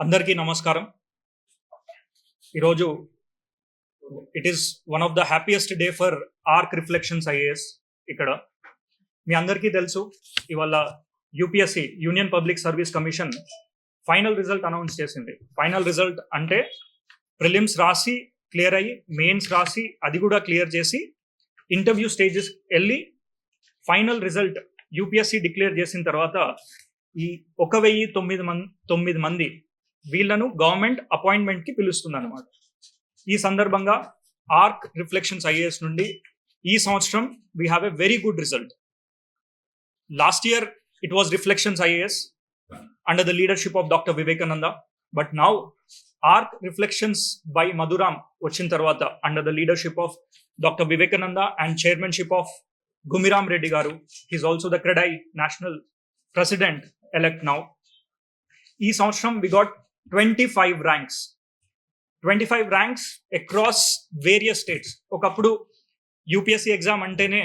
అందరికీ నమస్కారం. ఈరోజు it is one of the happiest day for arc reflections IAS. ఇక్కడ మీ అందరికీ తెలుసు, ఇవాళ UPSC union public service commission final result announce చేసింది. ఫైనల్ రిజల్ట్ అంటే ప్రిలిమ్స్ రాసి క్లియర్ అయ్యి, మెయిన్స్ రాసి అది కూడా క్లియర్ చేసి, ఇంటర్వ్యూ స్టేజెస్ వెళ్ళి ఫైనల్ రిజల్ట్ యూపీఎస్సి డిక్లేర్ చేసిన తర్వాత ఈ 1009 మంది వీళ్ళను గవర్నమెంట్ అపాయింట్మెంట్ కి పిలుస్తుంది అనమాట. ఈ సందర్భంగా ఆర్క్ రిఫ్లెక్షన్స్ ఐఏఎస్ నుండి ఈ సంవత్సరం we have a very good result. Last year it was reflections IAS under the leadership of doctor Vivekananda, but now arc reflections by Madhuram వచ్చిన తర్వాత under the leadership of doctor Vivekananda and chairmanship of Gumiram Reddy garu. He's also the CREDAI national president elect now. ఈ సంవత్సరం we got 25 ranks across various states. ఒకప్పుడు UPSC exam అంటేనే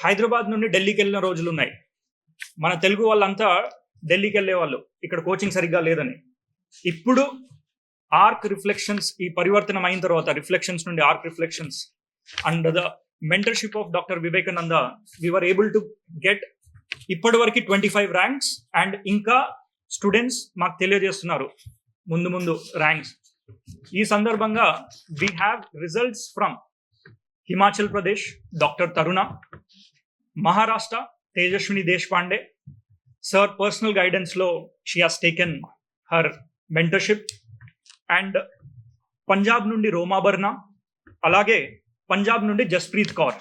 హైదరాబాద్ నుండి ఢిల్లీకి వెళ్ళిన రోజులు ఉన్నాయి. మన తెలుగు వాళ్ళంతా ఢిల్లీకి వెళ్ళే వాళ్ళు, ఇక్కడ కోచింగ్ సరిగ్గా లేదని. ఇప్పుడు ఆర్క్ రిఫ్లెక్షన్స్ ఈ పరివర్తనం అయిన తర్వాత రిఫ్లెక్షన్స్ నుండి Arc reflections under the mentorship of doctor Vivekananda we were able to get ఇప్పటి వరకు 25 ర్యాంక్స్. అండ్ ఇంకా స్టూడెంట్స్ మాకు తెలియజేస్తున్నారు ముందు ర్యాంక్స్. ఈ సందర్భంగా we have results from Himachal Pradesh doctor Taruna, Maharashtra Tejaswini Deshpande. Sir personal guidance లో she has taken her mentorship. And Punjab నుండి రోమాబర్నా, అలాగే పంజాబ్ నుండి జస్ప్రీత్ కౌర్.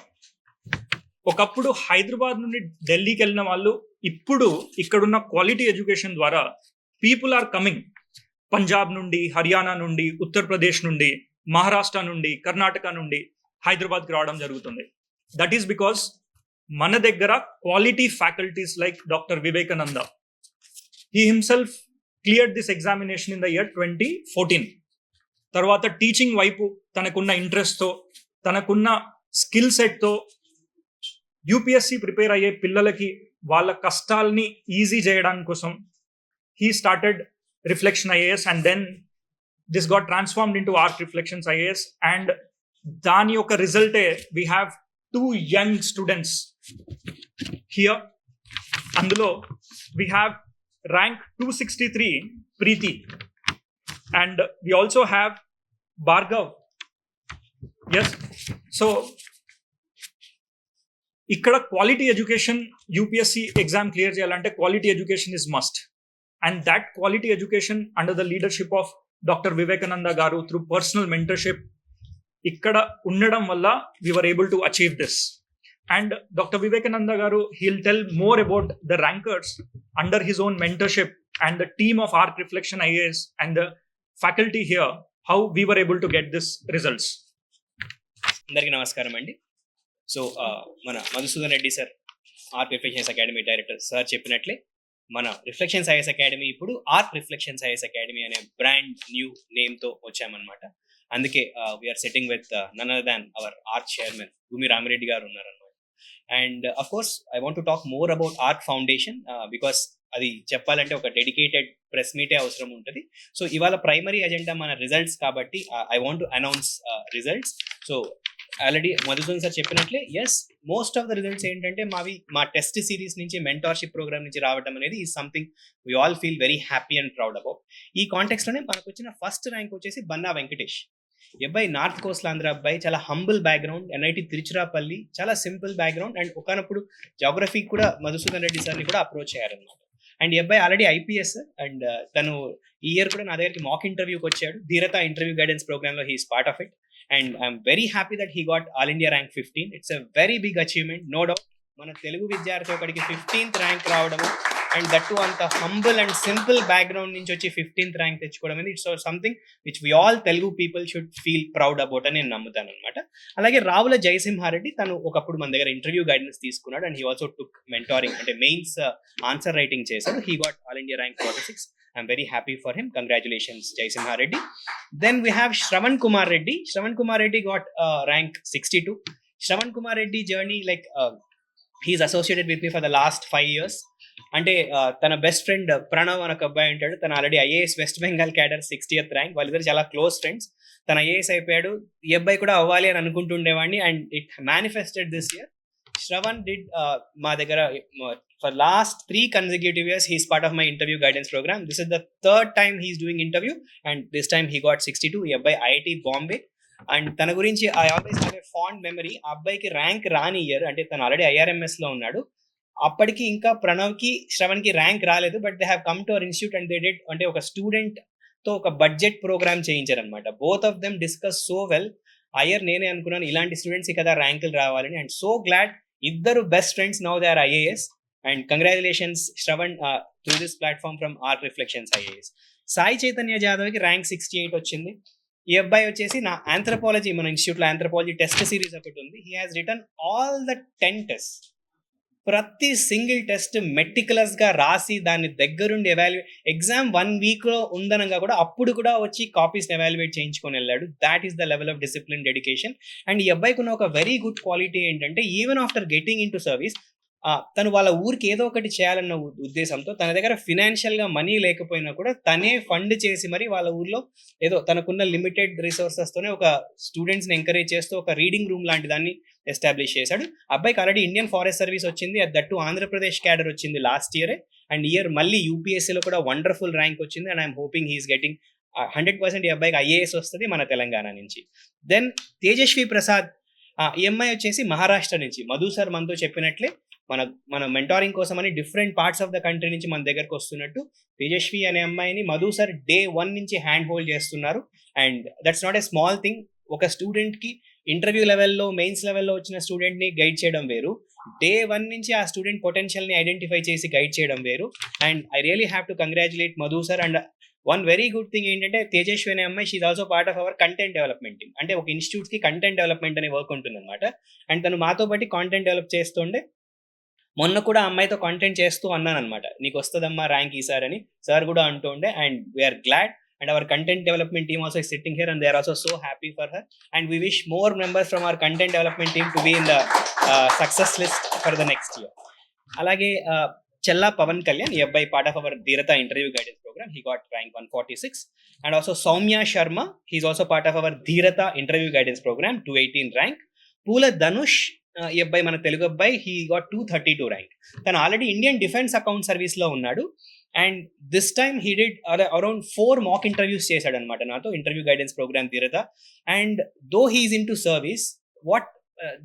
ఒకప్పుడు హైదరాబాద్ నుండి ఢిల్లీకి వెళ్ళిన వాళ్ళు ఇప్పుడు ఇక్కడున్న క్వాలిటీ ఎడ్యుకేషన్ ద్వారా పీపుల్ ఆర్ కమింగ్. పంజాబ్ నుండి, హర్యానా నుండి, ఉత్తరప్రదేశ్ నుండి, మహారాష్ట్ర నుండి, కర్ణాటక నుండి హైదరాబాద్కి రావడం జరుగుతుంది. దట్ ఈస్ బికాస్ మన దగ్గర quality faculties like doctor Vivekananda. He himself cleared this examination in the year 2014. తర్వాత టీచింగ్ వైపు తనకున్న ఇంట్రెస్ట్తో, తనకున్న స్కిల్ సెట్తో యూపీఎస్సీ ప్రిపేర్ అయ్యే పిల్లలకి వాళ్ళ కష్టాల్ని ఈజీ చేయడానికి కోసం he started reflection IAS and then this got transformed into arc reflections IAS. And దాని యొక్క రిజల్టే we have 2 young students here. అందులో we have rank 263 Preeti, and we also have Bhargav. Yes, so ఇక్కడ quality education UPSC exam clear చేయాలంటే quality education is must. And that quality education under the leadership of doctor Vivekananda garu through personal mentorship ఇక్కడ ఉండడం వల్ల we were able to achieve this. And doctor Vivekananda garu he'll tell more about the rankers under his own mentorship and the team of arc reflection IAS and the faculty here, how we were able to get this results. అందరికీ నమస్కారం అండి. So మన Madhusudan Reddy sir, arc reflections academy director sir చెప్పినట్లే మన reflections IAS academy ఇప్పుడు arc reflections IAS academy అనే brand new నేమ్తో వచ్చామన్నమాట. అందుకే we're sitting with none other than our arc chairman Gumi Ramireddy garu ఉన్నారన్నమాట. And of course I want to talk more about arc foundation because అది చెప్పాలంటే ఒక డెడికేటెడ్ ప్రెస్ మీటే అవసరం ఉంటుంది. సో ఇవాళ ప్రైమరీ అజెండా మన రిజల్ట్స్ కాబట్టి I want to announce results. So already Madhusudan sir చెప్పినట్లే yes, most of the results ఏంటంటే మా టెస్ట్ సిరీస్ నుంచి, మెంటార్షిప్ ప్రోగ్రామ్ నుంచి రావడం అనేది ఈ something we all feel very happy and proud about. ఈ కాంటెక్స్ట్ లోనే మనకు వచ్చిన ఫస్ట్ ర్యాంక్ వచ్చేసి బన్నా వెంకటేష్. ఈ అబ్బాయి నార్త్ కోస్ట్ ఆంధ్ర అబ్బాయి, చాలా హంబుల్ బ్యాక్గ్రౌండ్, ఎన్ఐటి తిరుచిరాపల్లి, చాలా సింపుల్ బ్యాక్గ్రౌండ్. అండ్ ఒకనప్పుడు జాగ్రఫీ కూడా మధుసూదన్ రెడ్డి సార్ని కూడా అప్రోచ్ అయ్యారనమాట. అండ్ ఈ అబ్బాయి ఆల్రెడీ ఐపీఎస్, అండ్ తను ఈ ఇయర్ కూడా నా దగ్గరికి మాక్ ఇంటర్వ్యూకి వచ్చాడు. ధీరత ఇంటర్వ్యూ గైడెన్స్ ప్రోగ్రామ్ లో he's part of it. And I'm very happy that he got All India rank 15. It's a very big achievement, no doubt. మన తెలుగు విద్యార్థి ఒకడికి 15th ర్యాంక్ రావడము, అండ్ దట్ టు అంత హంబుల్ అండ్ సింపుల్ బ్యాక్గ్రౌండ్ నుంచి వచ్చి 15th rank తెచ్చుకోవడం అనేది it's something which we all Telugu people should feel proud about అని నేను నమ్ముతాను అనమాట. అలాగే రావుల జయసింహారెడ్డి, తను ఒకప్పుడు మన దగ్గర ఇంటర్వ్యూ గైడెన్స్ తీసుకున్నాడు. And he also took mentoring, అంటే మెయిన్స్ ఆన్సర్ రైటింగ్ చేశాడు. He got all India rank 46. I'm very happy for him. Congratulations, Jaisimha Reddy. Then we have Shravan Kumar Reddy. Shravan Kumar Reddy got rank 62. Shravan Kumar Reddy journey, like he's associated with me for the last 5 years. అంటే తన best friend Pranav అని ఒక అబ్బాయి ఉంటాడు. తను already IAS west Bengal cadre 60th rank. వాళ్ళిద్దరు చాలా close friends. తన ఐఏఎస్ అయిపోయాడు. ఈ అబ్బాయి కూడా అవ్వాలి అని అనుకుంటుండేవాడిని and it manifested this year. Shravan did మా దగ్గర for last 3 consecutive years he's part of my interview guidance program. This is the third time he's doing interview and this time he got 62. ఈ అబ్బాయి ఐఐటి బాంబే. అండ్ తన గురించి I always have a fond memory. ఆ అబ్బాయికి rank రాని year, అంటే తను already IRMS లో ఉన్నాడు. అప్పటికి ఇంకా ప్రణవ్కి శ్రవణ్కి ర్యాంక్ రాలేదు. But they have come to our institute and they did, అంటే ఒక స్టూడెంట్ తో ఒక బడ్జెట్ ప్రోగ్రామ్ చేయించారనమాట. Both of them discuss so well. అయ్యర్ నేనే అనుకున్నాను ఇలాంటి స్టూడెంట్స్ కదా ర్యాంకులు రావాలని. అండ్ సో గ్లాడ్ ఇద్దరు best friends now they are IAS. And congratulations Shravan through this platform from arc reflections IAS. Sai Chaitanya జాదవ్కి ర్యాంక్ 68 వచ్చింది. ఈ అబ్బాయి వచ్చేసి నా ఆంథ్రపాలజీ, మన ఇన్స్టిట్యూట్లో ఆంథ్రపాలజీ టెస్ట్ సిరీస్ ఒకటి ఉంది. He has return all the 10 tests. ప్రతి సింగిల్ టెస్ట్ మెటికులస్ గా రాసి దాన్ని దగ్గరుండి ఎగ్జామ్ 1 week లో ఉందనగా కూడా అప్పుడు కూడా వచ్చి కాపీస్ ఎవాల్యుయేట్ చేయించుకొని వెళ్ళాడు. That is the level of discipline, dedication. And ఈ అబ్బాయికి ఉన్న ఒక వెరీ గుడ్ క్వాలిటీ ఏంటంటే even after getting in to service తను వాళ్ళ ఊరికి ఏదో ఒకటి చేయాలన్న ఉద్దేశంతో తన దగ్గర ఫినాన్షియల్ గా మనీ లేకపోయినా కూడా తనే ఫండ్ చేసి మరి వాళ్ళ ఊర్లో ఏదో తనకున్న లిమిటెడ్ రిసోర్సెస్ తోనే ఒక స్టూడెంట్స్ ని ఎంకరేజ్ చేస్తూ ఒక రీడింగ్ రూమ్ లాంటి దాన్ని ఎస్టాబ్లిష్ చేశాడు. అబ్బాయికి ఆల్రెడీ ఇండియన్ ఫారెస్ట్ సర్వీస్ వచ్చింది, దట్టు ఆంధ్రప్రదేశ్ క్యాడర్ వచ్చింది లాస్ట్ ఇయరే. అండ్ ఇయర్ మళ్ళీ యూపీఎస్సీలో కూడా వండర్ఫుల్ ర్యాంక్ వచ్చింది. And I'm hoping he's getting 100% ఈ అబ్బాయికి ఐఏఎస్ వస్తుంది మన తెలంగాణ నుంచి. దెన్ తేజస్వి ప్రసాద్, ఈ అమ్మాయి వచ్చేసి మహారాష్ట్ర నుంచి. మధు సార్ మనతో చెప్పినట్లే మన మెంటారింగ్ కోసం అని different parts of the country నుంచి మన దగ్గరకు వస్తున్నట్టు తేజస్వి అనే అమ్మాయిని మధు సార్ Day 1 నుంచి హ్యాండ్ హోల్డ్ చేస్తున్నారు. And that's not a small thing. ఒక స్టూడెంట్ కి ఇంటర్వ్యూ లెవెల్లో, మెయిన్స్ లెవెల్లో వచ్చిన స్టూడెంట్ ని గైడ్ చేయడం వేరు, Day 1 నుంచి ఆ స్టూడెంట్ పొటెన్షియల్ ని ఐడెంటిఫై చేసి గైడ్ చేయడం వేరు. And I really have to congratulate Madhu sir. And one very good thing ఏంటంటే తేజస్వి అనే అమ్మాయి she's also part of our content development team. అంటే ఒక ఇన్స్టిట్యూట్ కి కంటెంట్ డెవలప్మెంట్ అనే వర్క్ ఉంటుంది అనమాట. అండ్ తను మాతో పాటు కాంటెంట్ డెవలప్ చేస్తుండే. మొన్న కూడా అమ్మాయితో కాంటెంట్ చేస్తూ అన్నాను అనమాట, నీకు వస్తుందమ్మా ర్యాంక్ ఈసారి అని. సార్ కూడా అంటూ ఉండే. And we are glad. And our content development team also is sitting here and they are also so happy for her. And we wish more members from our content development team to be in the success list for the next year. అలాగే చెల్లా పవన్ కళ్యాణ్, ఈ అబ్బాయి part of our Dheeratha interview guidance program. He got rank 146. And also Soumya Sharma, he's also part of our Dheeratha interview guidance program, 218 rank. Poola Dhanush, ఈ అబ్బాయి మన తెలుగు అబ్బాయి, he got 232 rank. తను already Indian defence account service లో ఉన్నాడు. And this time he did around 4 mock interviews చేశాడు అనమాట నాతో, interview guidance program Dheeratha. And though he's in to service, what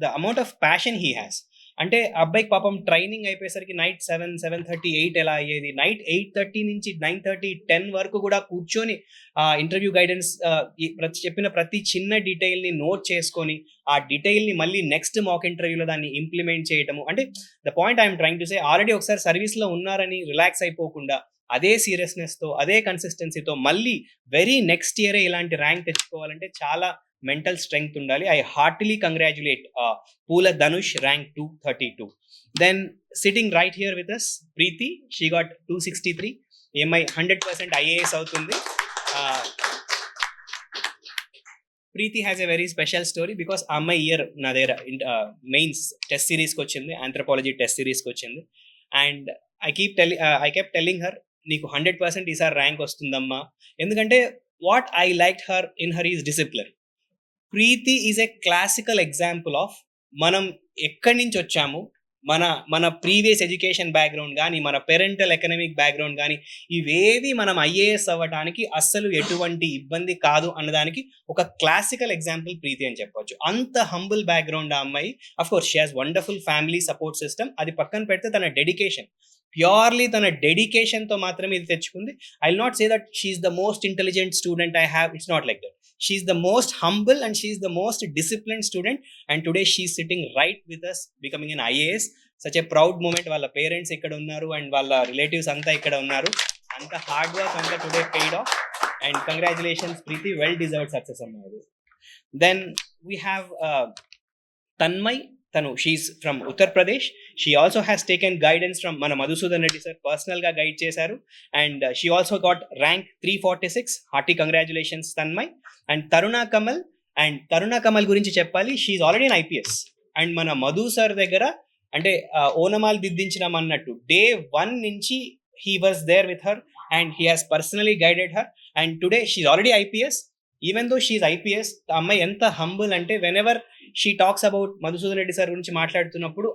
the amount of passion he has. అంటే అబ్బాయికి పాపం training అయిపోయేసరికి నైట్ 7, 7:30, 8 ఎలా అయ్యేది. నైట్ 8:30 నుంచి 9:30, 10 వరకు కూడా కూర్చొని ఇంటర్వ్యూ గైడెన్స్ చెప్పిన ప్రతి చిన్న డీటెయిల్ ని నోట్ చేసుకొని ఆ డీటెయిల్ ని మళ్ళీ నెక్స్ట్ మాక్ ఇంటర్వ్యూలో దాన్ని ఇంప్లిమెంట్ చేయటము. అంటే the point I'm trying to say, already ఒకసారి సర్వీస్ లో ఉన్నారని రిలాక్స్ అయిపోకుండా అదే సీరియస్నెస్ తో, అదే కన్సిస్టెన్సీతో మళ్ళీ వెరీ నెక్స్ట్ ఇయరే ఇలాంటి ర్యాంక్ తెచ్చుకోవాలంటే చాలా మెంటల్ స్ట్రెంగ్త్ ఉండాలి. I Hartley congratulate Poola Dhanush, rank 232. Then sitting right here with us Preeti, she got 263. ఏమై 100% ఐఏఎస్ అవుతుంది. Preeti has a very special story because ఆ అమ్మాయి ఇయర్ నా దగ్గర మెయిన్స్ టెస్ట్ సిరీస్కి వచ్చింది, ఆంథ్రపాలజీ టెస్ట్ సిరీస్కి వచ్చింది. And I kept telling her, నీకు 100% ఈసారి ర్యాంక్ వస్తుందమ్మా. ఎందుకంటే what I like her in her is discipline. Preeti is a classical example of మనం ఎక్కడి నుంచి వచ్చాము, మన ప్రీవియస్ ఎడ్యుకేషన్ బ్యాక్గ్రౌండ్ కానీ, మన పేరెంటల్ ఎకనామిక్ బ్యాక్గ్రౌండ్ కానీ, ఇవేవి మనం ఐఏఎస్ అవ్వడానికి అస్సలు ఎటువంటి ఇబ్బంది కాదు అన్నదానికి ఒక క్లాసికల్ ఎగ్జాంపుల్ ప్రీతి అని చెప్పొచ్చు. అంత హంబుల్ బ్యాక్గ్రౌండ్ ఆ అమ్మాయి. Of course she has wonderful family support system. అది పక్కన పెడితే తన డెడికేషన్, ప్యూర్లీ తన డెడికేషన్ తో మాత్రమే ఇది తెచ్చుకుంది. I will not say that she's the most intelligent student I have, it's not like that. She's the most humble and she's the most disciplined student, and today she's sitting right with us becoming an IAS. Such a proud moment. వాళ్ళ parents ఇక్కడ ఉన్నారు and వాళ్ళ relatives అంతా ఇక్కడ ఉన్నారు. అంత hard work అంతా today paid off, and congratulations Preeti, well deserved success అమ్మా. Then we have Tanmay. Tanu, she's from Uttar Pradesh. She also has taken guidance from mana Madhusudan Reddy sir, personal ga guide chesaru, and she also got rank 346. Hearty congratulations Tanmay. And Taruna Kamal gurinchi cheppali, she is already an IPS, and mana Madhu sir దగ్గర అంటే ఓనమాలు దిద్దించినాం అన్నట్టు day 1 నుంచి he was there with her and he has personally guided her and today she's already IPS. Even though she's IPS, ఆ అమ్మాయి ఎంత humble అంటే whenever she talks about Madhusudan Reddy sir గురించి మాట్లాడుతున్నప్పుడు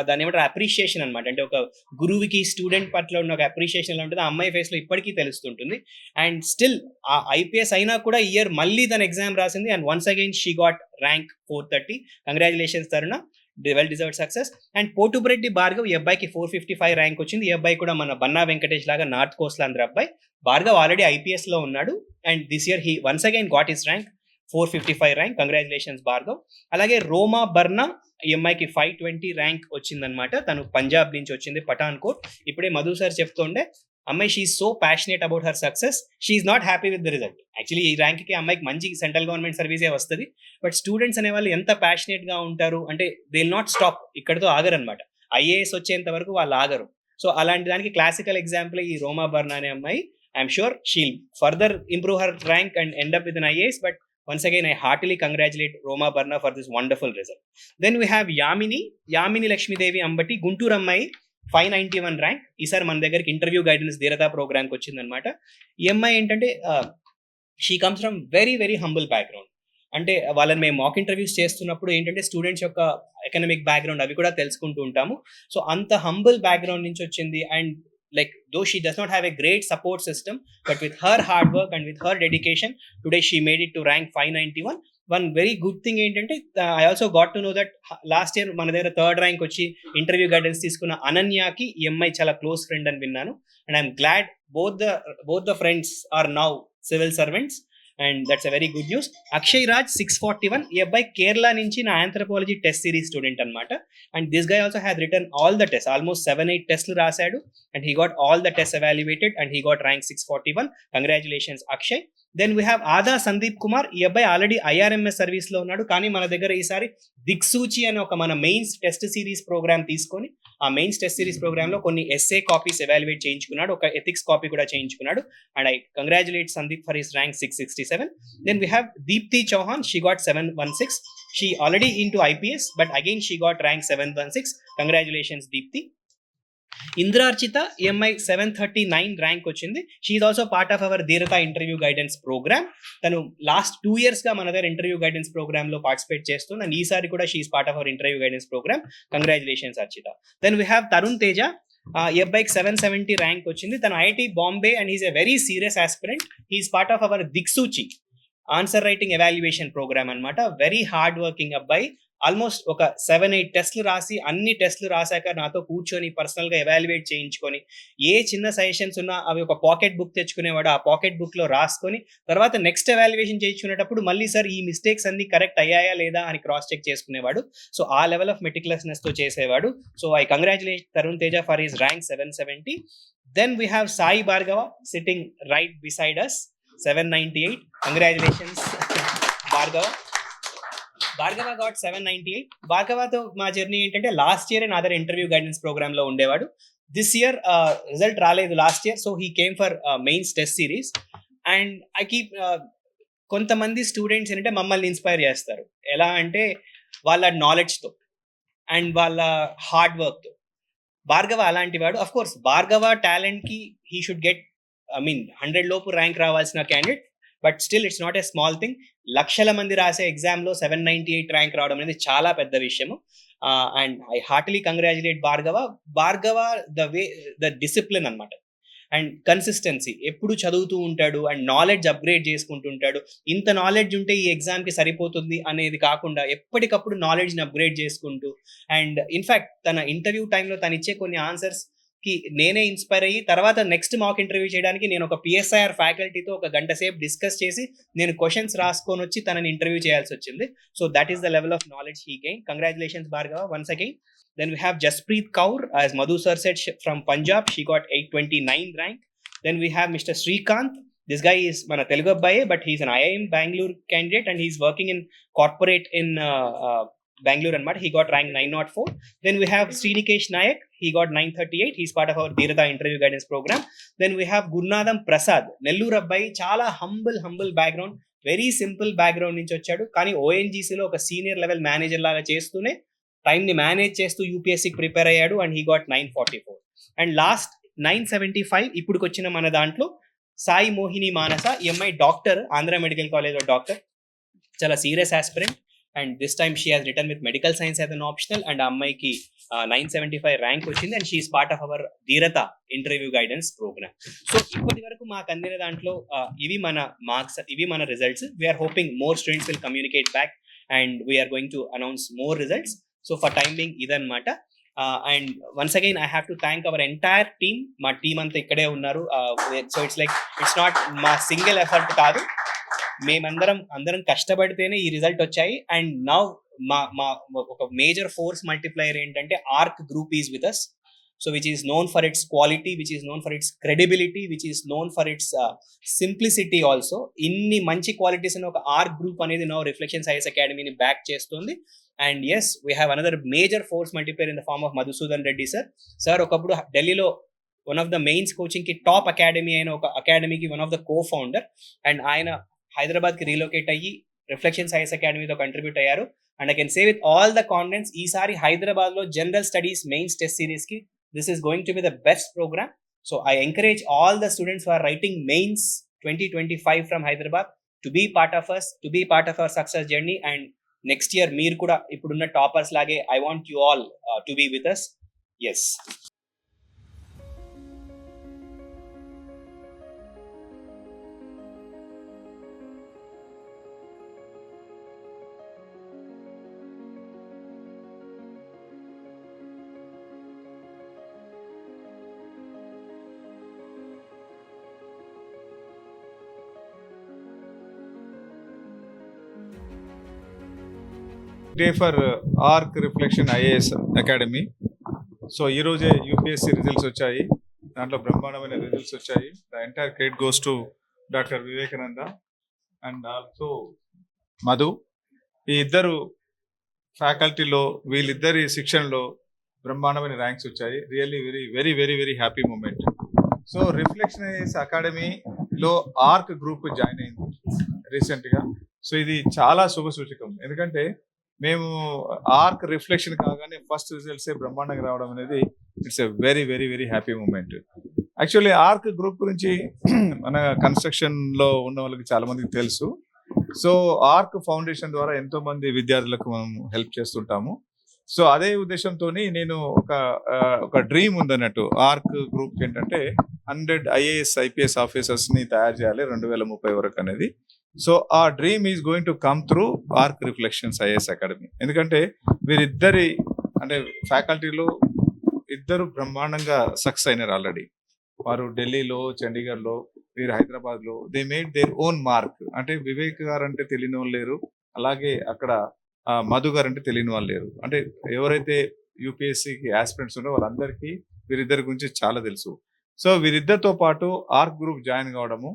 దాని ఏమంటారు అప్రిషియేషన్ అనమాట. అంటే ఒక గురువుకి స్టూడెంట్ పట్ల ఉన్న ఒక అప్రిషియేషన్ ఎలా ఉంటుంది ఆ అమ్మాయి ఫేస్ లో ఇప్పటికీ తెలుస్తుంటుంది. అండ్ స్టిల్ ఆ ఐపీఎస్ అయినా కూడా ఇయర్ మళ్ళీ తన ఎగ్జామ్ రాసింది and once again she got rank 430. Congratulations Taruna, well deserved success. And Potubreddy Bhargav, ఈ అబ్బాయికి 455 ర్యాంక్ వచ్చింది. ఈ అబ్బాయి కూడా మన బన్నా వెంకటేష్ లాగా నార్త్ కోస్ట్ ఆంధ్ర అబ్బాయి. భార్గవ్ ఆల్రెడీ ఐపీఎస్ లో ఉన్నాడు and this year he once again got his rank 455 rank. Congratulations Bhargav. అలాగే రోమా బర్నా, ఈ అమ్మాయికి 520 ర్యాంక్ వచ్చిందనమాట. తను పంజాబ్ నుంచి వచ్చింది, పఠాన్కోట్. ఇప్పుడే మధు సార్ చెప్తుండే అమ్మాయి she so passionate about her success, she is not happy with the result. Actually ఈ ర్యాంక్కి అమ్మాయికి మంచి సెంట్రల్ గవర్నమెంట్ సర్వీసే వస్తుంది. బట్ స్టూడెంట్స్ అనే వాళ్ళు ఎంత ప్యాషనేట్ గా ఉంటారు అంటే దే విల్ నాట్ స్టాప్, ఇక్కడతో ఆగరు అనమాట. ఐఏఎస్ వచ్చేంత వరకు వాళ్ళు ఆగరు. సో అలాంటి దానికి క్లాసికల్ ఎగ్జాంపుల్ ఈ రోమా బర్నా అనే అమ్మాయి. I'm sure she'll further improve her rank and end up with an IAS. But once again I heartily congratulate Roma Barna for this wonderful result. Then we have Yamini Lakshmi Devi Ambati, Guntur అమ్మాయి 591 rank. ఈసారి మన దగ్గరికి interview guidance ధీరత ప్రోగ్రామ్కి వచ్చిందనమాట. ఈ అమ్మాయి ఏంటంటే she comes from very very humble background. అంటే వాళ్ళని మేము మాక్ ఇంటర్వ్యూస్ చేస్తున్నప్పుడు ఏంటంటే స్టూడెంట్స్ యొక్క ఎకనామిక్ బ్యాక్గ్రౌండ్ అవి కూడా తెలుసుకుంటూ ఉంటాము. సో అంత హంబుల్ బ్యాక్గ్రౌండ్ నుంచి వచ్చింది. And like though she does not have a great support system, but with her hard work and with her dedication, today she made it to rank 591. One very good thing ఏంటంటే I also got to know that last year మన దగ్గర 3rd rank వచ్చి interview guidance తీసుకున్న అనన్యకి ఈ అమ్మాయి చాలా close friend అని విన్నాను. And I'm glad both the friends are now civil servants and that's a very good news. Akshay Raj 641, ఈ అబ్బాయి కేరళ నుంచి నా ఆంథ్రోపాలజీ టెస్ట్ సిరీస్ స్టూడెంట్ అనమాట. And this guy also has written all the test, almost 7-8 టెస్ట్లు రాశాడు and he got all the test evaluated and he got rank 641. Congratulations Akshay. Then we have Aada Sandeep Kumar, ఈ అబ్బాయి already IRMS service లో ఉన్నాడు. కానీ మన దగ్గర ఈసారి దిక్సూచి అనే ఒక మన మెయిన్స్ టెస్ట్ సిరీస్ ప్రోగ్రామ్ తీసుకొని ఆ మెయిన్స్ టెస్ట్ సిరీస్ ప్రోగ్రామ్ లో కొన్ని ఎస్ఏ కాపీస్ ఎవాల్యుయేట్ చేయించుకున్నాడు, ఒక ఎథిక్స్ కాపీ కూడా చేయించుకున్నాడు. And I congratulate Sandeep for his rank 667. Then we have Deepthi Chauhan, she got 716. She already into IPS, but again she got rank 716. Congratulations Deepthi. Indra Archita, EMI 739 rank వచ్చింది. She is also part of our Dheerata interview guidance program. తను last 2 years గా మన దగ్గర interview guidance program లో participate చేస్తుంది and ఈసారి కూడా she is part of our interview guidance program. Congratulations Archita. Then we have Tarun Teja, ఈ అబ్బాయికి 770 ర్యాంక్ వచ్చింది. తను IIT Bombay and he's a very serious aspirant. He's part of our Dikshuchi answer writing evaluation program అనమాట. Very hard working అబ్బాయి. Almost ఒక 7-8 టెస్ట్లు రాసి అన్ని టెస్ట్లు రాశాక నాతో కూర్చొని పర్సనల్ గా ఎవాల్యుయేట్ చేయించుకొని ఏ చిన్న సజెషన్స్ ఉన్నా అవి ఒక పాకెట్ బుక్ తెచ్చుకునేవాడు. ఆ పాకెట్ బుక్ లో రాసుకొని తర్వాత నెక్స్ట్ ఎవాల్యుయేషన్ చేయించుకునేటప్పుడు మళ్ళీ సార్ ఈ మిస్టేక్స్ అన్ని కరెక్ట్ అయ్యాయా లేదా అని క్రాస్ చెక్ చేసుకునేవాడు. సో ఆ లెవెల్ ఆఫ్ మెటిక్యులస్నెస్ తో చేసేవాడు. So I congratulate Tarun Teja for his rank 770. Then we have Sai Bhargava sitting right beside us 798. Congratulations Bhargava. Bhargava got 798. భార్గవతో మా జర్నీ ఏంటంటే లాస్ట్ ఇయర్ నా దగ్గర ఇంటర్వ్యూ గైడెన్స్ ప్రోగ్రామ్ లో ఉండేవాడు. దిస్ ఇయర్ రిజల్ట్ రాలేదు last year, so he came for mains test series. And I keep కొంతమంది students ఏంటంటే మమ్మల్ని ఇన్స్పైర్ చేస్తారు. ఎలా అంటే వాళ్ళ నాలెడ్జ్తో అండ్ వాళ్ళ హార్డ్ వర్క్తో. భార్గవ అలాంటి వాడు. అఫ్ కోర్స్ భార్గవ టాలెంట్కి హీ షుడ్ గెట్ 100 లోపు ర్యాంక్ రావాల్సిన candidate. But still it's not a small thing. లక్షల మంది రాసే ఎగ్జామ్లో 798 ర్యాంక్ రావడం అనేది చాలా పెద్ద విషయము. And I Hartley congratulate Bhargava the discipline అనమాట అండ్ కన్సిస్టెన్సీ. ఎప్పుడు చదువుతూ ఉంటాడు అండ్ నాలెడ్జ్ అప్గ్రేడ్ చేసుకుంటుంటాడు. ఇంత నాలెడ్జ్ ఉంటే ఈ ఎగ్జామ్కి సరిపోతుంది అనేది కాకుండా ఎప్పటికప్పుడు నాలెడ్జ్ని అప్గ్రేడ్ చేసుకుంటూ అండ్ ఇన్ఫ్యాక్ట్ తన ఇంటర్వ్యూ టైంలో తను ఇచ్చే కొన్ని ఆన్సర్స్ కి నేనే ఇన్స్పైర్ అయ్యి తర్వాత నెక్స్ట్ మాక్ ఇంటర్వ్యూ చేయడానికి నేను ఒక పిఎస్ఐఆర్ ఫ్యాకల్టీతో ఒక గంట సేపు డిస్కస్ చేసి నేను క్వశ్చన్స్ రాసుకొని వచ్చి తనని ఇంటర్వ్యూ చేయాల్సి వచ్చింది. So that is the level of knowledge he gain. Congratulations Bhargava once again. Then we have Jasprit Kaur, as Madhu sir said, from Punjab. She got 829 rank. Then we have Mr. Srikanth. This guy is mana Telugu abbaye, but he's an IIM Bangalore candidate and he's working in corporate in Bangalore and he got rank 904. Then we have Srinikesh Nayak. He got 938. He's part of our Dheerata interview guidance program. Then we have Gurnadam Prasad. Nellore abbayi, chala humble background. Very simple background నుంచి వచ్చాడు. కానీ ONGC లో ఒక senior level manager లాగా చేస్తూనే టైంని manage చేస్తూ యూపీఎస్సీకి prepare అయ్యాడు and he got 944. And last 975 ఇప్పుడుకి వచ్చిన మన దాంట్లో సాయి మోహిని మానస, ఈ అమ్మాయి డాక్టర్, ఆంధ్ర మెడికల్ కాలేజ్లో డాక్టర్, చాలా serious aspirant. And this time she has return with medical science as an optional. And ఆ అమ్మాయికి 975 ర్యాంక్ వచ్చింది and she's part of our Dheeratha interview guidance program. So ఇప్పటి వరకు మాకు అందిన దాంట్లో ఇవి మన మార్క్స్, ఇవి మన results. We're hoping more students will communicate back and we're going to announce more results. So for time being ఇదన్నమాట. And once again I have to thank our entire team. మా టీం అంతా ఇక్కడే ఉన్నారు. So it's not మా single effort కాదు, అందరం కష్టపడితేనే ఈ రిజల్ట్ వచ్చాయి. అండ్ నౌ మా ఒక మేజర్ ఫోర్స్ మల్టిప్లైయర్ ఏంటంటే Arc group is with us. So which is known for its quality, which is known for its credibility, which is known for its simplicity also. ఇన్ని మంచి qualities అని ఒక Arc group అనేది now reflections IAS అకాడమీని back చేస్తుంది. And yes, we have another major force multiplier in the form of Madhusudan Reddy sir. Sir ఒకప్పుడు ఢిల్లీలో one of the mains coaching కి టాప్ అకాడమీ అయిన ఒక అకాడమీకి one of the cofounder. And ఆయన హైదరాబాద్ కి రీలొకేట్ అయ్యి రిఫ్లెక్షన్స్ ఐఎస్ అకాడమీతో కంట్రిబ్యూట్ అయ్యారు. And I can say with all the confidence, ఈసారి హైదరాబాద్ లో general studies mains test series కి this is going to be the best program. So I encourage all the students who are writing mains 2025 from Hyderabad to be part of us, to be part of our success journey. And next year meer kuda ippudunna toppers lage I want you all to be with us. Yes. Day for Arc reflection IAS Academy. So ఈరోజే UPSC results వచ్చాయి, దాంట్లో బ్రహ్మాండమైన results వచ్చాయి. The entire credit goes to doctor Vivekananda and also Madhu. ఈ ఇద్దరు ఫ్యాకల్టీలో, వీళ్ళిద్దరి శిక్షణలో బ్రహ్మాండమైన ర్యాంక్స్ వచ్చాయి. Really very very very very happy moment. So Reflection IAS అకాడమీలో ఆర్క్ గ్రూప్ జాయిన్ అయింది రీసెంట్గా. సో ఇది చాలా శుభ సూచకం, ఎందుకంటే మేము ఆర్క్ రిఫ్లెక్షన్ కాగానే ఫస్ట్ రిజల్ట్సే బ్రహ్మాండంగా రావడం అనేది it's a very very very happy moment. Actually Arc Group గురించి మన కన్స్ట్రక్షన్లో ఉన్న వాళ్ళకి చాలా మందికి తెలుసు. సో ఆర్క్ ఫౌండేషన్ ద్వారా ఎంతో మంది విద్యార్థులకు మనం హెల్ప్ చేస్తుంటాము. సో అదే ఉద్దేశంతో నేను ఒక డ్రీమ్ ఉందన్నట్టు. ఆర్క్ గ్రూప్ ఏంటంటే 100 ఐఏఎస్ ఐపీఎస్ ఆఫీసర్స్ని తయారు చేయాలి 2030 వరకు అనేది. సో ఆ dream is going to come through arc reflections IAS academy. ఎందుకంటే వీరిద్దరి అంటే ఫ్యాకల్టీలో ఇద్దరు బ్రహ్మాండంగా సక్సెస్ అయినారు ఆల్రెడీ. వారు ఢిల్లీలో, చండీగఢ్లో, వీరు హైదరాబాద్లో they made their own mark. అంటే వివేక్ గారు అంటే తెలియని వాళ్ళు లేరు, అలాగే అక్కడ మధు గారు అంటే తెలియని వాళ్ళు లేరు. అంటే ఎవరైతే యూపీఎస్సీకి ఆస్పిరెంట్స్ ఉన్నారో వాళ్ళందరికీ వీరిద్దరి గురించి చాలా తెలుసు. సో వీరిద్దరితో పాటు ఆర్క్ గ్రూప్ జాయిన్ కావడము,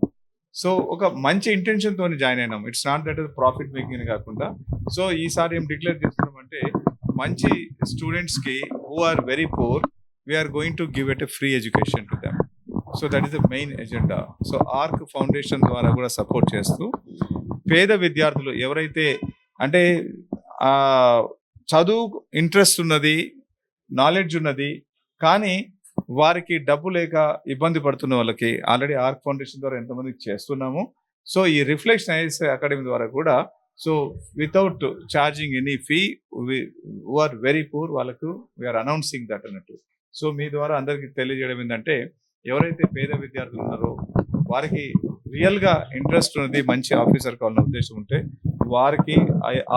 సో ఒక మంచి ఇంటెన్షన్తో జాయిన్ అయినాం. It's not that profit making కాకుండా. సో ఈసారి ఏం డిక్లేర్ చేస్తున్నామంటే మంచి స్టూడెంట్స్కి who are very poor, we're going to give at a free education to them. So that is the main agenda. So Arc Foundation ద్వారా కూడా support చేస్తూ పేద విద్యార్థులు ఎవరైతే అంటే చదువు ఇంట్రెస్ట్ ఉన్నది, నాలెడ్జ్ ఉన్నది, కానీ వారికి డబ్బు లేక ఇబ్బంది పడుతున్న వాళ్ళకి ఆల్రెడీ ఆర్క్ ఫౌండేషన్ ద్వారా ఎంతమందికి చేస్తున్నాము. సో ఈ రిఫ్లెక్షన్ ఐఏఎస్ అకాడమీ ద్వారా కూడా so without charging any fee, who are very poor వాళ్ళకు వీఆర్ అనౌన్సింగ్ దట్ అన్నట్టు. సో మీ ద్వారా అందరికీ తెలియజేయడం ఏంటంటే ఎవరైతే పేద విద్యార్థులు ఉన్నారో వారికి రియల్గా ఇంట్రెస్ట్ ఉన్నది, మంచి ఆఫీసర్ కావాలన్న ఉద్దేశం ఉంటే వారికి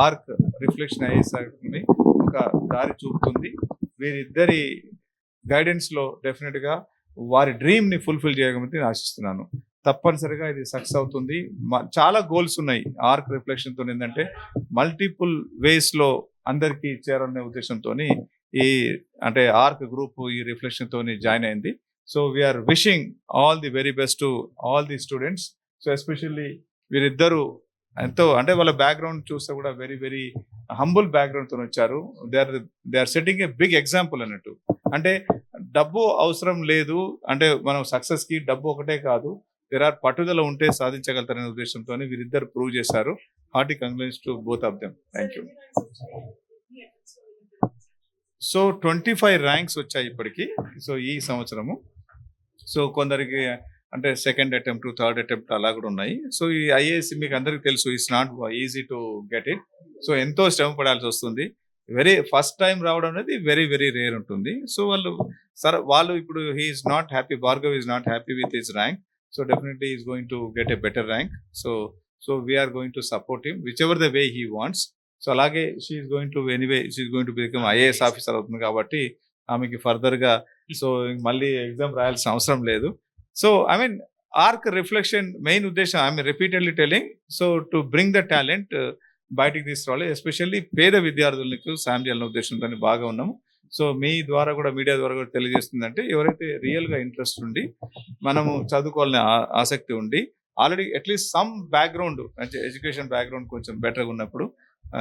ఆర్క్ రిఫ్లెక్షన్ ఐఏఎస్ అకాడమీ ఒక దారి చూపుతుంది. వీరిద్దరి గైడెన్స్లో డెఫినెట్గా వారి డ్రీమ్ని ఫుల్ఫిల్ చేయగలిగితే నేను ఆశిస్తున్నాను. తప్పనిసరిగా ఇది సక్సెస్ అవుతుంది. చాలా గోల్స్ ఉన్నాయి ఆర్క్ రిఫ్లెక్షన్తో. ఏంటంటే మల్టిపుల్ వేస్లో అందరికీ చేరాలనే ఉద్దేశంతో ఈ అంటే ఆర్క్ గ్రూప్ ఈ రిఫ్లెక్షన్తో జాయిన్ అయింది. So we're wishing all the very best to all the students. So especially వీరిద్దరూ ఎంతో అంటే వాళ్ళ బ్యాక్గ్రౌండ్ చూస్తే కూడా వెరీ వెరీ హంబుల్ బ్యాక్గ్రౌండ్తో వచ్చారు. They are setting a big example అన్నట్టు. అంటే డబ్బు అవసరం లేదు, అంటే మనం సక్సెస్కి డబ్బు ఒకటే కాదు, దేర్ ఆర్ పట్టుదల ఉంటే సాధించగలుగుతారనే ఉద్దేశంతో వీరిద్దరు ప్రూవ్ చేశారు. Hearty congratulations to both of them. Thank you. So 25 ranks వచ్చాయి ఇప్పటికి. సో ఈ సంవత్సరము. సో కొందరికి అంటే సెకండ్ అటెంప్ట్, థర్డ్ అటెంప్ట్ అలా కూడా ఉన్నాయి. సో ఈ ఐఏఎస్ మీకు అందరికీ తెలుసు, it's not easy to get it. So ఎంతో శ్రమ పడాల్సి వస్తుంది. ఫస్ట్ టైం రావడం అనేది వెరీ వెరీ రేర్ ఉంటుంది. సో వాళ్ళు ఇప్పుడు he's not happy, Bhargav is not happy with his rank. So definitely is going to get a better rank. So we're going to support him whichever the way he wants. So అలాగే she's going to anyway she's going to become IAS officer అవుతుంది కాబట్టి ఆమెకి further గా so మళ్ళీ exam రాయాల్సిన అవసరం లేదు. So I mean our reflection main ఉద్దేశం I mean repeatedly telling, so to bring the talent బయటికి తీసుకురావాలి, ఎస్పెషల్లీ పేద విద్యార్థులకు సాయం చేయాలనే ఉద్దేశంతో బాగా ఉన్నాము. సో మీ ద్వారా కూడా, మీడియా ద్వారా కూడా తెలియజేస్తుందంటే ఎవరైతే రియల్గా ఇంట్రెస్ట్ ఉండి మనము చదువుకోవాలనే ఆసక్తి ఉండి ఆల్రెడీ అట్లీస్ట్ సమ్ బ్యాక్గ్రౌండ్ అంటే ఎడ్యుకేషన్ బ్యాక్గ్రౌండ్ కొంచెం బెటర్గా ఉన్నప్పుడు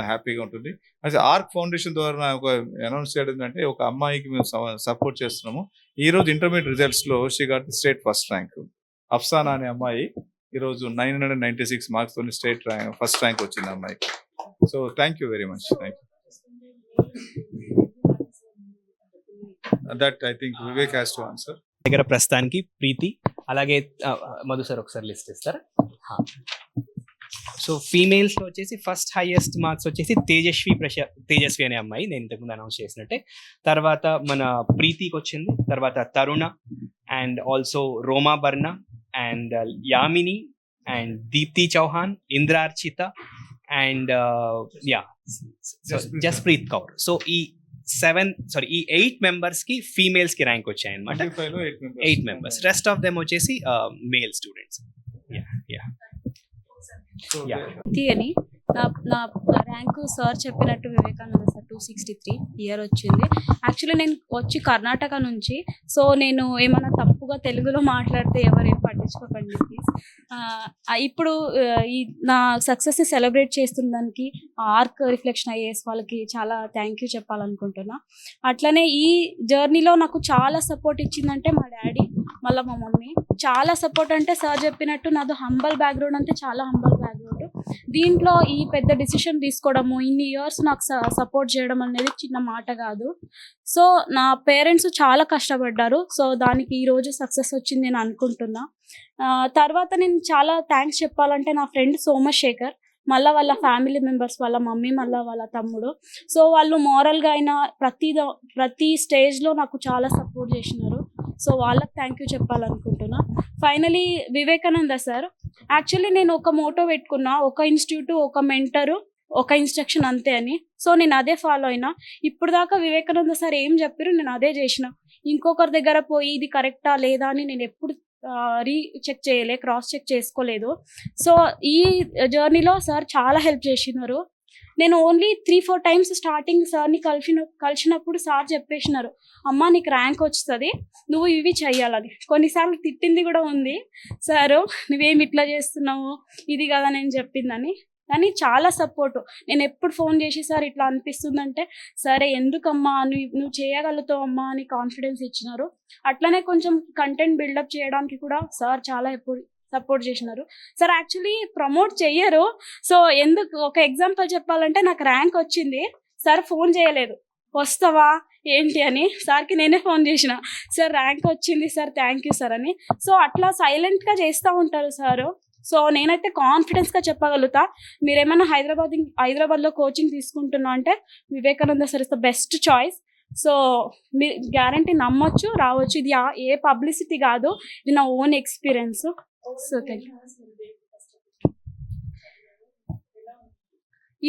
హ్యాపీగా ఉంటుంది. అయితే ఆర్క్ ఫౌండేషన్ ద్వారా ఒక అనౌన్స్ చేయడం అంటే ఒక అమ్మాయికి మేము సపోర్ట్ చేస్తున్నాము. ఈ రోజు ఇంటర్మీడియట్ రిజల్ట్స్ లో she got the state first rank. Afsana అనే అమ్మాయి ఈరోజు 996 మార్క్స్ తోని స్టేట్ ర్యాంక్ ఫస్ట్ ర్యాంక్ వచ్చింది అమ్మాయికి. So thank you very much. Thank you. That I think Vivek has to answer. దగ్గర ప్రస్తుతానికి ప్రీతి, అలాగే మధు సార్ ఒకసారి లిస్ట్ ఇస్తారా? సో ఫీమేల్స్ లో వచ్చేసి ఫస్ట్ హైయెస్ట్ మార్క్స్ వచ్చేసి తేజస్వి అనే అమ్మాయి, నేను ఇంతకుముందు అనౌన్స్ చేసినట్టే. తర్వాత మన ప్రీతికి వచ్చింది, తర్వాత Taruna, and also Roma Barna, and Yamini, and Deepti Chauhan, Indrarchita, and Jaspreet Kaur. So ఈ 8 మెంబర్స్ కి ఫీమేల్స్ కి ర్యాంక్ వచ్చాయి అనమాట. 8 మెంబర్స్, రెస్ట్ ఆఫ్ దెమ్ వచ్చేసి మేల్ స్టూడెంట్స్. అని నా ర్యాంకు సార్ చెప్పినట్టు వివేకానంద సార్ 263 ఇయర్ వచ్చింది. యాక్చువల్లీ నేను వచ్చి కర్ణాటక నుంచి. సో నేను ఏమైనా తప్పుగా తెలుగులో మాట్లాడితే ఎవరేం పట్టించుకోకండి ప్లీజ్. ఇప్పుడు ఈ నా సక్సెస్ని సెలబ్రేట్ చేస్తున్నందుకు ఆర్క్ రిఫ్లెక్షన్ ఐఏఎస్ వాళ్ళకి చాలా థ్యాంక్ యూ చెప్పాలనుకుంటున్నా. అట్లనే ఈ జర్నీలో నాకు చాలా సపోర్ట్ ఇచ్చిందంటే మా డాడీ, మళ్ళీ మా మమ్మీ చాలా సపోర్ట్. అంటే సార్ చెప్పినట్టు నాది హంబల్ బ్యాక్గ్రౌండ్, అంటే చాలా హంబల్ బ్యాక్గ్రౌండ్. దీంట్లో ఈ పెద్ద డిసిషన్ తీసుకోవడము, ఇన్ని ఇయర్స్ నాకు సపోర్ట్ చేయడం అనేది చిన్న మాట కాదు. సో నా పేరెంట్స్ చాలా కష్టపడ్డారు. సో దానికి ఈరోజు సక్సెస్ వచ్చింది నేను అనుకుంటున్నా. తర్వాత నేను చాలా థ్యాంక్స్ చెప్పాలంటే నా ఫ్రెండ్ సోమశేఖర్, మళ్ళీ వాళ్ళ ఫ్యామిలీ మెంబర్స్, వాళ్ళ మమ్మీ, మళ్ళీ వాళ్ళ తమ్ముడు. సో వాళ్ళు మోరల్గా అయినా ప్రతి స్టేజ్లో నాకు చాలా సపోర్ట్ చేసినారు. సో వాళ్ళకి థ్యాంక్ యూ చెప్పాలనుకుంటున్నా. ఫైనలీ వివేకానంద సార్, యాక్చువల్లీ నేను ఒక మోటో పెట్టుకున్నా, ఒక ఇన్స్టిట్యూట్, ఒక మెంటరు, ఒక ఇన్స్ట్రక్షన్ అంతే అని. సో నేను అదే ఫాలో అయినా. ఇప్పుడు దాకా వివేకానంద సార్ ఏం చెప్పారు నేను అదే చేసిన. ఇంకొకరి దగ్గర పోయి ఇది కరెక్టా లేదా అని నేను ఎప్పుడు రీచెక్ చేయలే, క్రాస్ చెక్ చేసుకోలేదు. సో ఈ జర్నీలో సార్ చాలా హెల్ప్ చేసినారు. నేను ఓన్లీ 3-4 టైమ్స్ స్టార్టింగ్ సార్ని కలిసినప్పుడు సార్ చెప్పేసినారు, అమ్మ నీకు ర్యాంక్ వస్తుంది, నువ్వు ఇవి చెయ్యాలని. కొన్నిసార్లు తిట్టింది కూడా ఉంది, సారు నువ్వేమి ఇట్లా చేస్తున్నావు, ఇది కదా నేను చెప్పిందని. కానీ చాలా సపోర్టు. నేను ఎప్పుడు ఫోన్ చేసి సార్ ఇట్లా అనిపిస్తుందంటే, సరే ఎందుకమ్మా నువ్వు చేయగలుగుతావు అమ్మా అని కాన్ఫిడెన్స్ ఇచ్చినారు. అట్లనే కొంచెం కంటెంట్ బిల్డప్ చేయడానికి కూడా సార్ చాలా ఎప్పుడు సపోర్ట్ చేసినారు. సార్ యాక్చువల్లీ ప్రమోట్ చెయ్యరు. సో ఎందుకు ఒక ఎగ్జాంపుల్ చెప్పాలంటే, నాకు ర్యాంక్ వచ్చింది, సార్ ఫోన్ చేయలేదు వస్తావా ఏంటి అని. సార్కి నేనే ఫోన్ చేసిన, సార్ ర్యాంక్ వచ్చింది సార్, థ్యాంక్ యూ సార్ అని. సో అట్లా సైలెంట్గా చేస్తూ ఉంటారు సారు. సో నేనైతే కాన్ఫిడెన్స్గా చెప్పగలుగుతా, మీరేమైనా హైదరాబాద్లో కోచింగ్ తీసుకుంటున్నా అంటే Vivekananda sir is the best choice. So మీరు గ్యారంటీ నమ్మొచ్చు, రావచ్చు. ఇది ఏ పబ్లిసిటీ కాదు, ఇది నా own experience. So thank you.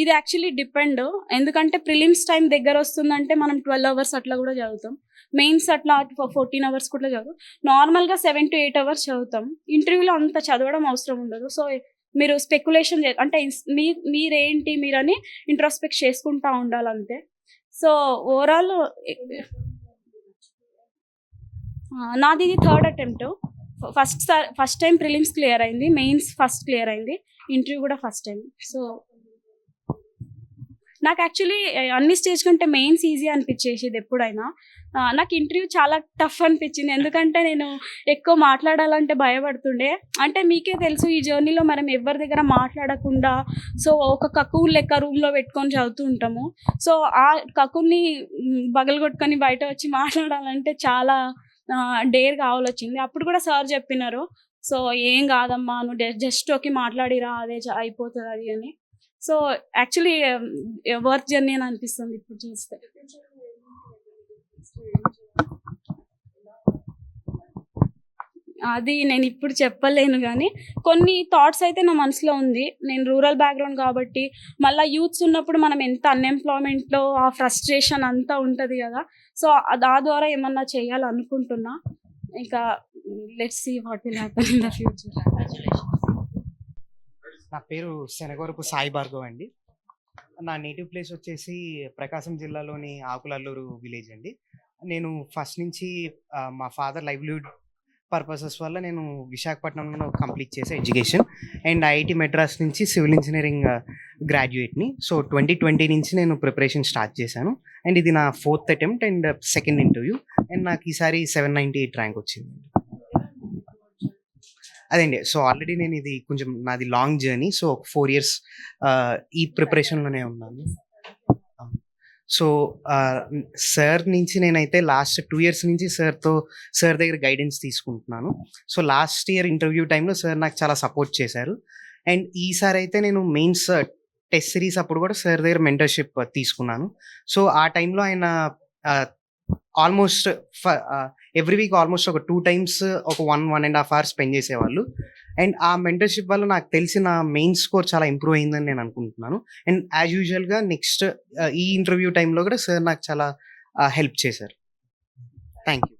ఇది యాక్చువల్లీ డిపెండ్, ఎందుకంటే ప్రిలిమ్స్ టైం దగ్గర వస్తుందంటే మనం 12 hours అట్లా కూడా చదువుతాం. మెయిన్స్ అట్లా 14 hours కూడా చదువు. నార్మల్గా 7 to 8 hours చదువుతాం. ఇంటర్వ్యూలో అంత చదవడం అవసరం ఉండదు. సో మీరు స్పెక్యులేషన్ అంటే మీరేంటి మీరని ఇంట్రోస్పెక్ట్ చేసుకుంటూ ఉండాలంతే. సో ఓవరాల్ నాది ఇది 3rd attempt. First time prelims clear అయింది, మెయిన్స్ ఫస్ట్ క్లియర్ అయింది, ఇంటర్వ్యూ కూడా ఫస్ట్ టైం. సో నాకు యాక్చువల్లీ అన్ని స్టేజ్ కంటే మెయిన్స్ ఈజీ అనిపించేసేది ఎప్పుడైనా. నాకు ఇంటర్వ్యూ చాలా టఫ్ అనిపించింది, ఎందుకంటే నేను ఎక్కువ మాట్లాడాలంటే భయపడుతుండే. అంటే మీకే తెలుసు ఈ జర్నీలో మనం ఎవరి దగ్గర మాట్లాడకుండా సో ఒక కకూన్ లెక్క రూమ్లో పెట్టుకొని చదువుతూ ఉంటాము. సో ఆ కకూన్ని బగలగొట్టుకొని బయట వచ్చి మాట్లాడాలంటే చాలా డేర్ కావాలొచ్చింది. అప్పుడు కూడా సార్ చెప్పినారు, సో ఏం కాదమ్మా నువ్వు జస్ట్ ఓకే మాట్లాడిరా అదే అయిపోతుంది అది అని. సో యాక్చువల్లీ వర్క్ జర్నీ అని అనిపిస్తుంది ఇప్పుడు చూస్తే. అది నేను ఇప్పుడు చెప్పలేను, కానీ కొన్ని థాట్స్ అయితే నా మనసులో ఉంది. నేను రూరల్ బ్యాక్గ్రౌండ్ కాబట్టి మళ్ళీ యూత్స్ ఉన్నప్పుడు మనం ఎంత అన్ఎంప్లాయ్మెంట్లో ఆ ఫ్రస్ట్రేషన్ అంతా ఉంటుంది కదా. సో ఆ ద్వారా ఏమన్నా చేయాలనుకుంటున్నా. ఇంకా let's see what will happen in the future. నా పేరు శనగవరపు సాయి భార్గవ్ అండి. నా నేటివ్ ప్లేస్ వచ్చేసి ప్రకాశం జిల్లాలోని ఆకులల్లూరు విలేజ్ అండి. నేను ఫస్ట్ నుంచి మా ఫాదర్ లైవ్లీహుడ్ పర్పసెస్ వల్ల నేను విశాఖపట్నంలో కంప్లీట్ చేసే ఎడ్యుకేషన్ అండ్ ఐఐటి మెడ్రాస్ నుంచి సివిల్ ఇంజనీరింగ్ గ్రాడ్యుయేట్ని. సో 2020 నుంచి నేను ప్రిపరేషన్ స్టార్ట్ చేశాను అండ్ ఇది నా 4th attempt and 2nd interview and నాకు ఈసారి 798 ర్యాంక్ వచ్చిందండి. అదండి, సో ఆల్రెడీ నేను ఇది కొంచెం నాది లాంగ్ జర్నీ, సో 4 years ఈ ప్రిపరేషన్లోనే ఉన్నాను. సో సార్ నుంచి నేనైతే లాస్ట్ 2 years నుంచి సార్ దగ్గర గైడెన్స్ తీసుకుంటున్నాను. సో లాస్ట్ ఇయర్ ఇంటర్వ్యూ టైంలో సార్ నాకు చాలా సపోర్ట్ చేశారు అండ్ ఈసారి అయితే నేను మెయిన్స్ టెస్ట్ సిరీస్ అప్పుడు కూడా సార్ దగ్గర మెంటర్షిప్ తీసుకున్నాను. సో ఆ టైంలో ఆయన ఆల్మోస్ట్ ఎవ్రీ వీక్ ఆల్మోస్ట్ ఒక 2 times ఒక 1.5 hours స్పెండ్ చేసేవాళ్ళు అండ్ ఆ మెంటర్షిప్ వల్ల నాకు తెలిసిన మెయిన్ స్కోర్ చాలా ఇంప్రూవ్ అయిందని నేను అనుకుంటున్నాను. అండ్ యాజ్ యూజువల్గా నెక్స్ట్ ఈ ఇంటర్వ్యూ టైంలో కూడా సార్ నాకు చాలా హెల్ప్ చేశారు. Thank you.